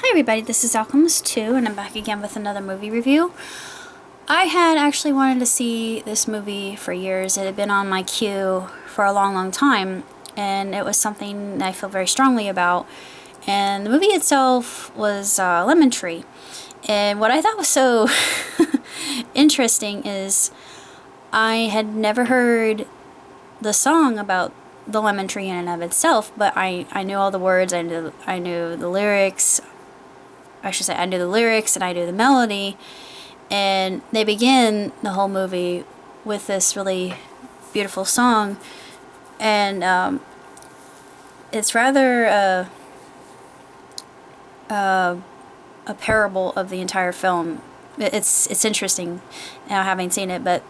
Hi everybody, this is Alchemist 2 and I'm back again with another movie review. I had actually wanted to see this movie for years. It had been on my queue for a long time, and it was something I feel very strongly about. And the movie itself was Lemon Tree. And what I thought was so interesting is I had never heard the song about the lemon tree in and of itself, but I knew all the words, I knew the lyrics. I should say I knew the lyrics and I knew the melody, and they begin the whole movie with this really beautiful song, and it's rather a parable of the entire film. It's interesting now having seen it, but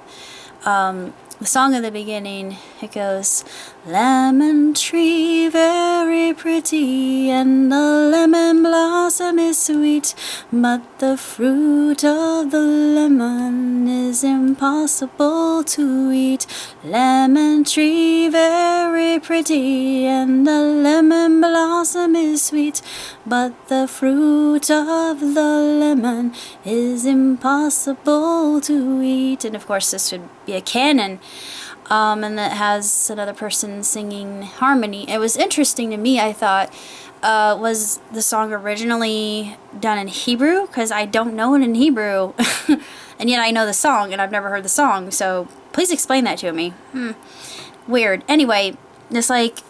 the song at the beginning, it goes, "Lemon tree very pretty, and the lemon blossom is sweet, but the fruit of the lemon is impossible to eat. Lemon tree very pretty, and the lemon blossom is sweet, but the fruit of the lemon is impossible to eat." And of course this would be a canon. And it has another person singing harmony. It was interesting to me, I thought, was the song originally done in Hebrew? Because I don't know it in Hebrew. And yet I know the song, and I've never heard the song, so please explain that to me. Weird. Anyway, it's like,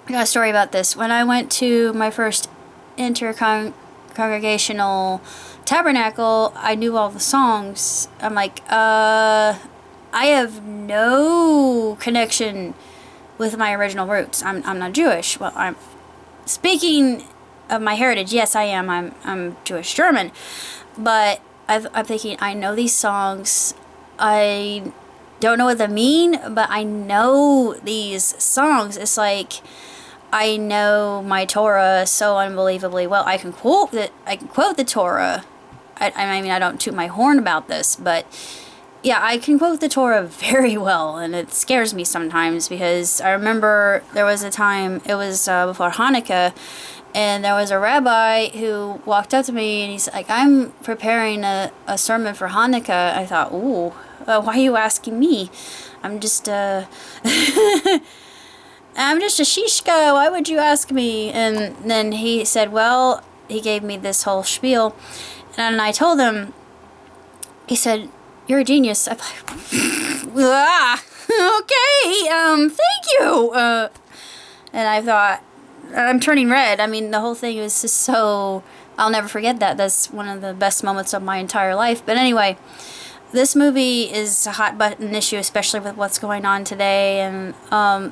I got a story about this. When I went to my first intercongregational tabernacle, I knew all the songs. I'm like, I have no connection with my original roots. I'm not Jewish. Well, I'm speaking of my heritage. Yes, I am. I'm Jewish German, but I'm thinking I know these songs. I don't know what they mean, but I know these songs. It's like I know my Torah so unbelievably well. I can quote it. I can quote the Torah. I mean, I don't toot my horn about this, but yeah, I can quote the Torah very well, and it scares me sometimes because I remember there was a time, it was before Hanukkah, and there was a rabbi who walked up to me and he's like, "I'm preparing a sermon for Hanukkah." I thought, ooh, why are you asking me? I'm just I'm just a shishka, why would you ask me? And then he said, well, he gave me this whole spiel, and I told him, he said, "You're a genius." I'm like, okay, thank you. And I thought, I'm turning red. I mean, the whole thing was just so, I'll never forget that. That's one of the best moments of my entire life. But anyway, this movie is a hot button issue, especially with what's going on today, and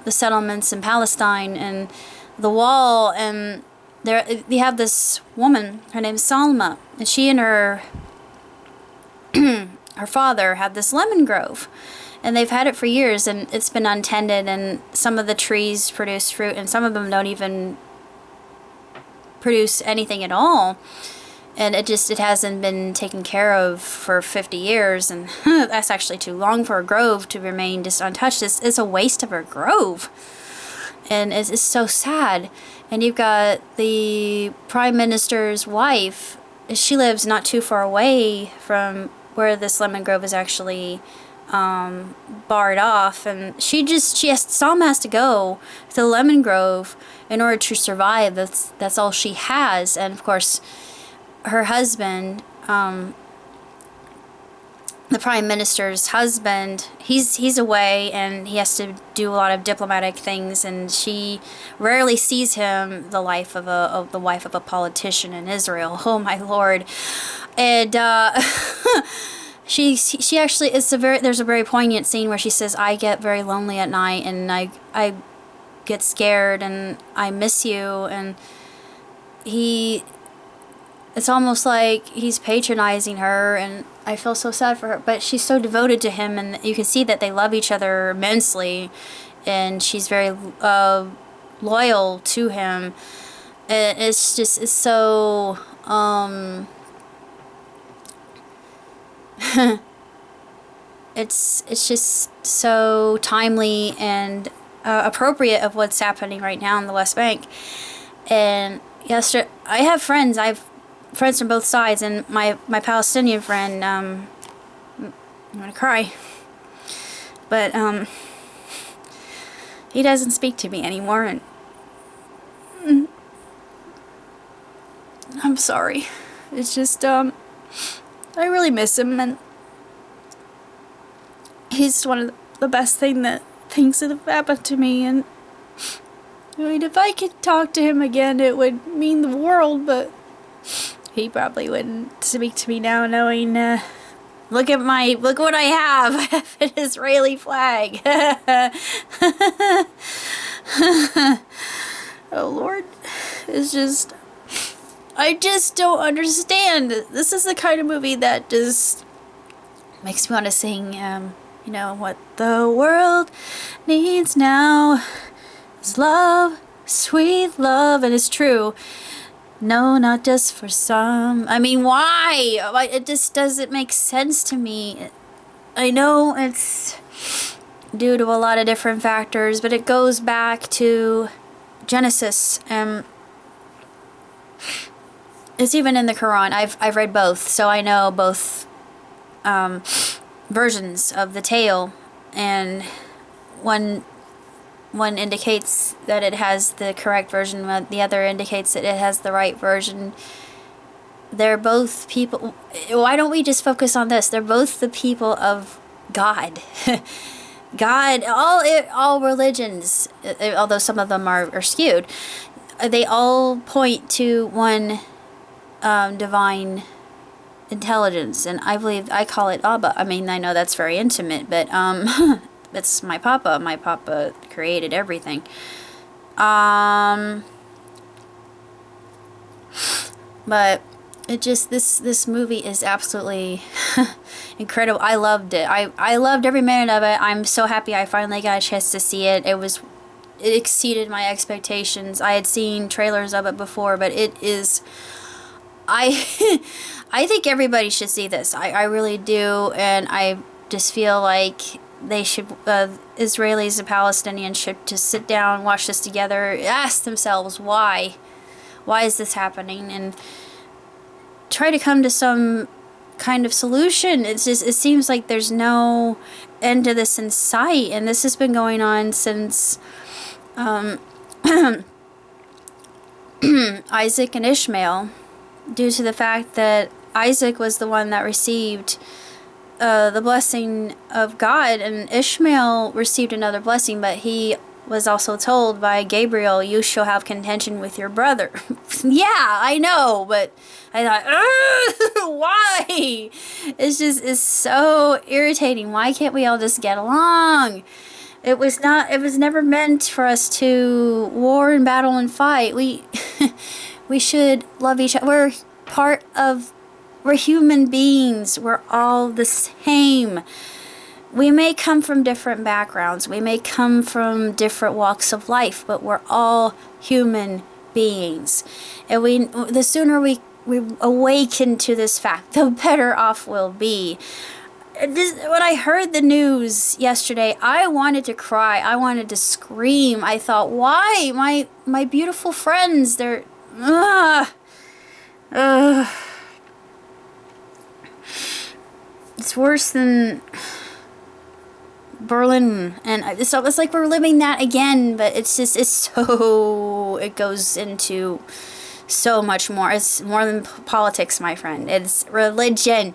the settlements in Palestine and the wall. And there, you have this woman, her name's Salma, and she and her father had this lemon grove, and they've had it for years, and it's been untended, and some of the trees produce fruit and some of them don't even produce anything at all, and it hasn't been taken care of for 50 years, and that's actually too long for a grove to remain just untouched. It's a waste of a grove, and it's so sad. And you've got the Prime Minister's wife. She lives not too far away from where this lemon grove is actually barred off, and Salma has to go to the lemon grove in order to survive. That's all she has. And of course, her husband, the Prime Minister's husband, he's away, and he has to do a lot of diplomatic things, and she rarely sees him, the wife of a politician in Israel. Oh my Lord. And she actually, there's a very poignant scene where she says, "I get very lonely at night, and I get scared, and I miss you." And it's almost like he's patronizing her, and I feel so sad for her, but she's so devoted to him, and you can see that they love each other immensely, and she's very loyal to him. And it's so it's just so timely and appropriate of what's happening right now in the West Bank. And yesterday, I have friends. I have friends from both sides, and my Palestinian friend, I'm gonna cry, but he doesn't speak to me anymore, and I'm sorry. It's just I really miss him, and he's one of the best things that have happened to me. And I mean, if I could talk to him again, it would mean the world, but he probably wouldn't speak to me now, knowing, look what I have. I have an Israeli flag. Oh, Lord. It's just, I just don't understand. This is the kind of movie that just makes me want to sing, what the world needs now is love, sweet love, and it's true. No, not just for some. I mean, why? It just doesn't make sense to me. I know it's due to a lot of different factors, but it goes back to Genesis. It's even in the Quran. I've read both, so I know both versions of the tale, and one indicates that it has the correct version, the other indicates that it has the right version. They're both people. Why don't we just focus on this? They're both the people of God. God, all religions, although some of them are skewed, they all point to one divine intelligence, and I call it Abba. I mean, I know that's very intimate, but it's my papa. My papa created everything. But it just, this movie is absolutely incredible. I loved it. I loved every minute of it. I'm so happy I finally got a chance to see it. It exceeded my expectations. I had seen trailers of it before, but it is, I think everybody should see this. I really do, and I just feel like they should, Israelis and Palestinians should just sit down, watch this together, ask themselves why is this happening, and try to come to some kind of solution. It seems like there's no end to this in sight, and this has been going on since Isaac and Ishmael, due to the fact that Isaac was the one that received the blessing of God, and Ishmael received another blessing, but he was also told by Gabriel, you shall have contention with your brother. Yeah, I know, but I thought, why? It's so irritating. Why can't we all just get along? It was never meant for us to war and battle and fight. We should love each other. We're human beings. We're all the same. We may come from different backgrounds. We may come from different walks of life, but we're all human beings. And the sooner we awaken to this fact, the better off we'll be. When I heard the news yesterday, I wanted to cry. I wanted to scream. I thought, why? My beautiful friends, they're... It's worse than Berlin, and so it's like we're living that again, but it goes into so much more. It's more than politics, my friend. It's religion,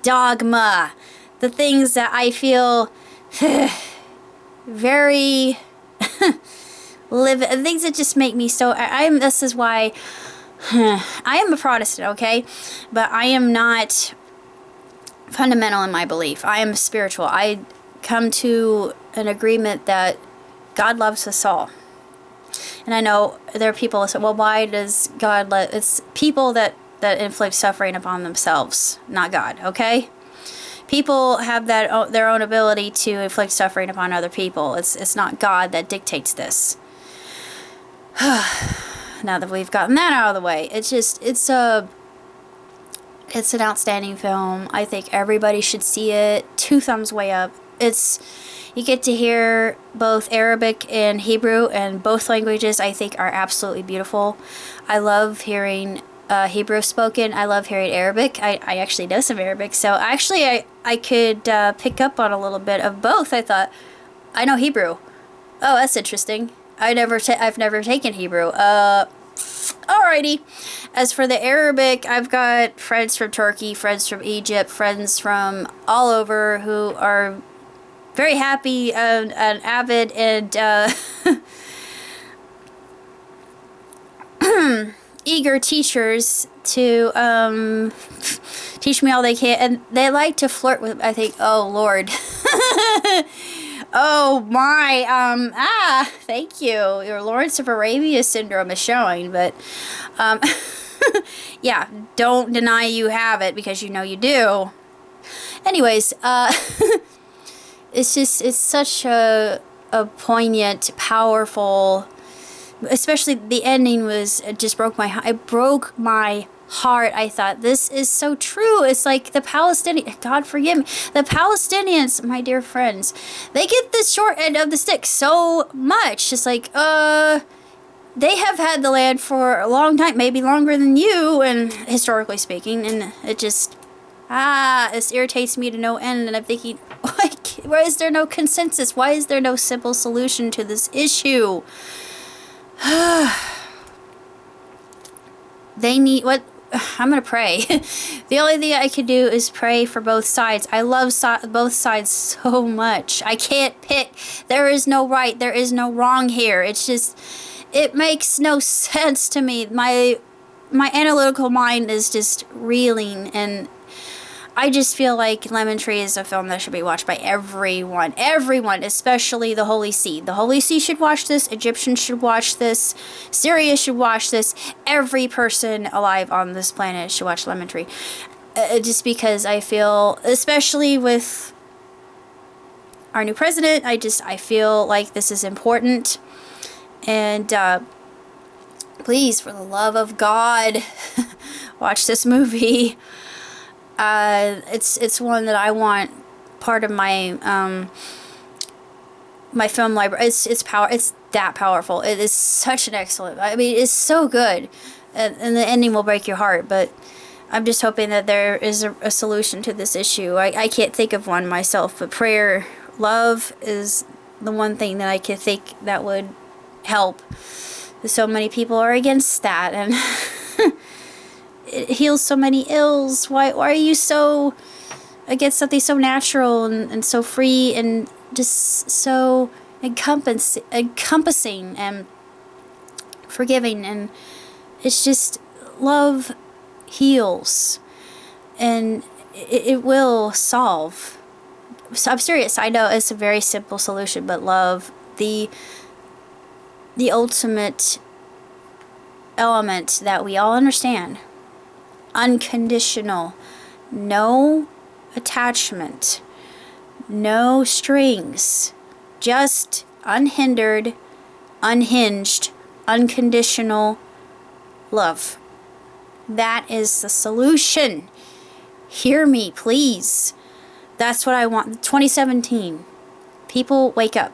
dogma, the things that I feel very things that just make me so, this is why I am a Protestant, okay? But I am not fundamental in my belief. I am spiritual. I come to an agreement that God loves us all. And I know there are people that say, well, why does God let... It's people that inflict suffering upon themselves, not God, okay? People have their own ability to inflict suffering upon other people. It's not God that dictates this. Now that we've gotten that out of the way, it's an outstanding film. I think everybody should see it. 2 thumbs way up. you get to hear both Arabic and Hebrew, and both languages I think are absolutely beautiful. I love hearing Hebrew spoken. I love hearing Arabic. I actually know some Arabic, so actually I could pick up on a little bit of both. I thought, I know Hebrew. Oh, that's interesting. I've never taken Hebrew. Alrighty. As for the Arabic, I've got friends from Turkey, friends from Egypt, friends from all over who are very happy and avid and eager teachers to teach me all they can, and they like to flirt with, I think, oh Lord. Oh my, thank you. Your Lawrence of Arabia syndrome is showing, but yeah, don't deny you have it because you know you do. Anyways, it's such a poignant, powerful, especially the ending was, it just broke my heart. It broke my heart. I thought, this is so true. It's like the Palestinian, God forgive me, the Palestinians, my dear friends, they get the short end of the stick so much. It's like, they have had the land for a long time, maybe longer than you, and historically speaking, and it just, this irritates me to no end, and I'm thinking, why is there no consensus? Why is there no simple solution to this issue? They need, what, I'm gonna pray. The only thing I can do is pray for both sides. I love both sides so much. I can't pick. There is no right, there is no wrong here. It's just, it makes no sense to me. My analytical mind is just reeling, and I just feel like Lemon Tree is a film that should be watched by everyone. Everyone, especially the Holy See. The Holy See should watch this. Egyptians should watch this. Syria should watch this. Every person alive on this planet should watch Lemon Tree. Just because I feel, especially with our new president, I feel like this is important. And please, for the love of God, watch this movie. It's one that I want part of my my film library. It's that powerful. It is such an excellent, I mean, it's so good, and the ending will break your heart, but I'm just hoping that there is a solution to this issue. I can't think of one myself, but prayer, love is the one thing that I could think that would help. So many people are against that, and it heals so many ills. Why are you so against something so natural and so free and just so encompassing and forgiving? And it's just, love heals, and it will solve. So I'm serious. I know it's a very simple solution, but love, the ultimate element that we all understand. Unconditional, no attachment, no strings, just unhindered, unhinged, unconditional love. That is the solution. Hear me, please. That's what I want. 2017. People, wake up.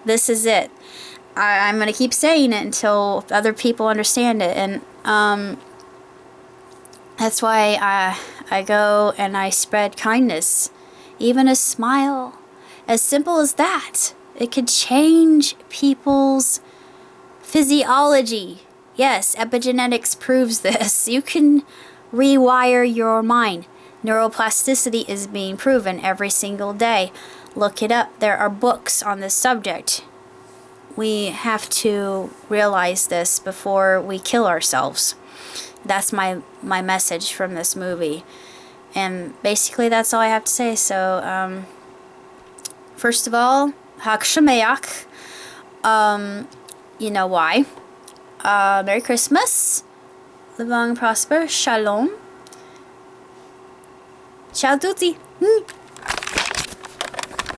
This is it. I'm going to keep saying it until other people understand it. And that's why I go and I spread kindness. Even a smile. As simple as that. It could change people's physiology. Yes, epigenetics proves this. You can rewire your mind. Neuroplasticity is being proven every single day. Look it up. There are books on this subject. We have to realize this before we kill ourselves. That's my message from this movie. And basically that's all I have to say. So, first of all, Hak Shemeach. You know why. Merry Christmas. Live long and prosper. Shalom. Ciao tutti.